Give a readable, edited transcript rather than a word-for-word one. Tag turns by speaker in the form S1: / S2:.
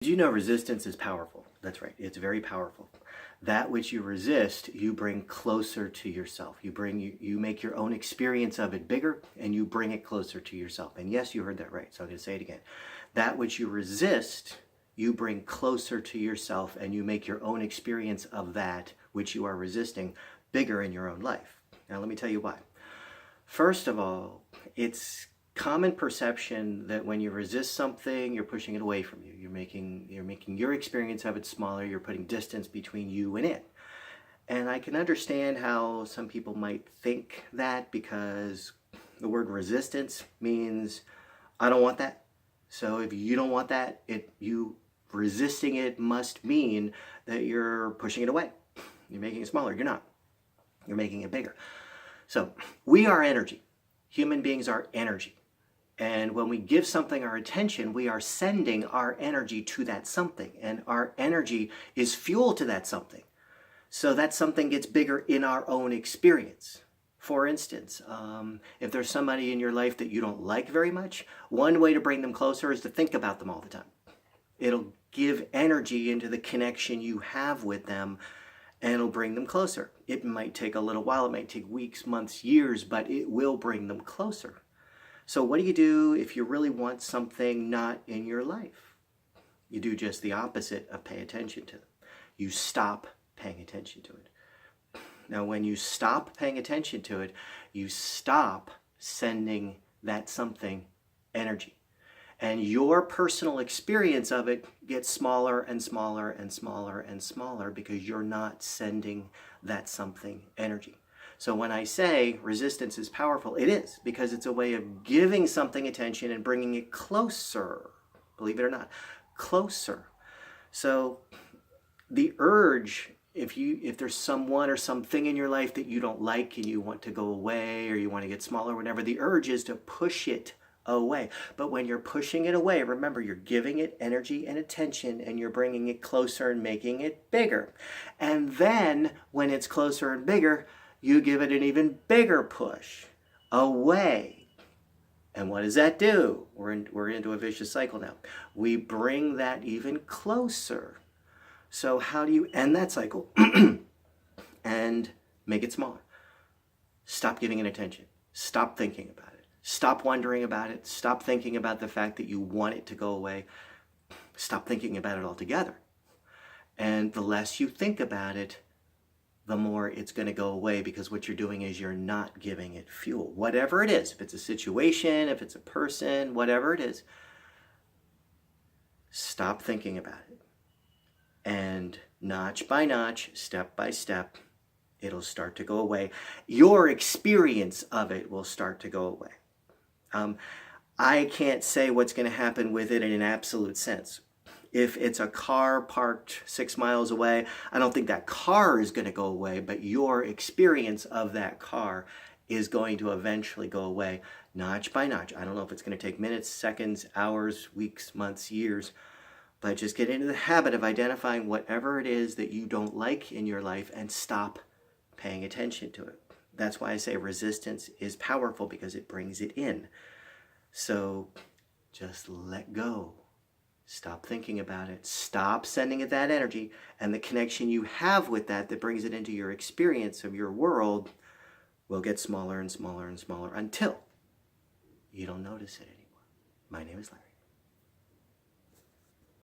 S1: Did you know resistance is powerful? That's right, it's very powerful. That which you resist, you bring closer to yourself. You make your own experience of it bigger, and you bring it closer to yourself. And yes, you heard that right, so I'm going to say it again. That which you resist, you bring closer to yourself, and you make your own experience of that which you are resisting bigger in your own life. Now let me tell you why. First of all, it's common perception that when you resist something, you're pushing it away from you. You're making your experience of it smaller. You're putting distance between you and it. And I can understand how some people might think that, because the word resistance means I don't want that. So if you don't want that, you resisting it must mean that you're pushing it away. You're making it smaller. You're not. You're making it bigger. So we are energy. Human beings are energy. And when we give something our attention, we are sending our energy to that something. And our energy is fuel to that something. So that something gets bigger in our own experience. For instance, if there's somebody in your life that you don't like very much, one way to bring them closer is to think about them all the time. It'll give energy into the connection you have with them, and it'll bring them closer. It might take a little while. It might take weeks, months, years, but it will bring them closer. So what do you do if you really want something not in your life? You do just the opposite of pay attention to them. You stop paying attention to it. Now, when you stop paying attention to it, you stop sending that something energy. And your personal experience of it gets smaller and smaller and smaller and smaller because you're not sending that something energy. So when I say resistance is powerful, it is, because it's a way of giving something attention and bringing it closer. Believe it or not, closer. So the urge, if there's someone or something in your life that you don't like and you want to go away or you want to get smaller or whatever, the urge is to push it away. But when you're pushing it away, remember, you're giving it energy and attention, and you're bringing it closer and making it bigger. And then when it's closer and bigger, you give it an even bigger push away. And what does that do? We're into a vicious cycle now. We bring that even closer. So how do you end that cycle and make it smaller? Stop giving it attention. Stop thinking about it. Stop wondering about it. Stop thinking about the fact that you want it to go away. Stop thinking about it altogether. And the less you think about it, the more it's going to go away, because what you're doing is you're not giving it fuel. Whatever it is, if it's a situation, if it's a person, whatever it is, stop thinking about it. And notch by notch, step by step, it'll start to go away. Your experience of it will start to go away. I can't say what's going to happen with it in an absolute sense. If it's a car parked 6 miles away, I don't think that car is going to go away, but your experience of that car is going to eventually go away, notch by notch. I don't know if it's going to take minutes, seconds, hours, weeks, months, years, but just get into the habit of identifying whatever it is that you don't like in your life and stop paying attention to it. That's why I say resistance is powerful, because it brings it in. So just let go. Stop thinking about it. Stop sending it that energy, and the connection you have with that brings it into your experience of your world will get smaller and smaller and smaller until you don't notice it anymore. My name is Larry.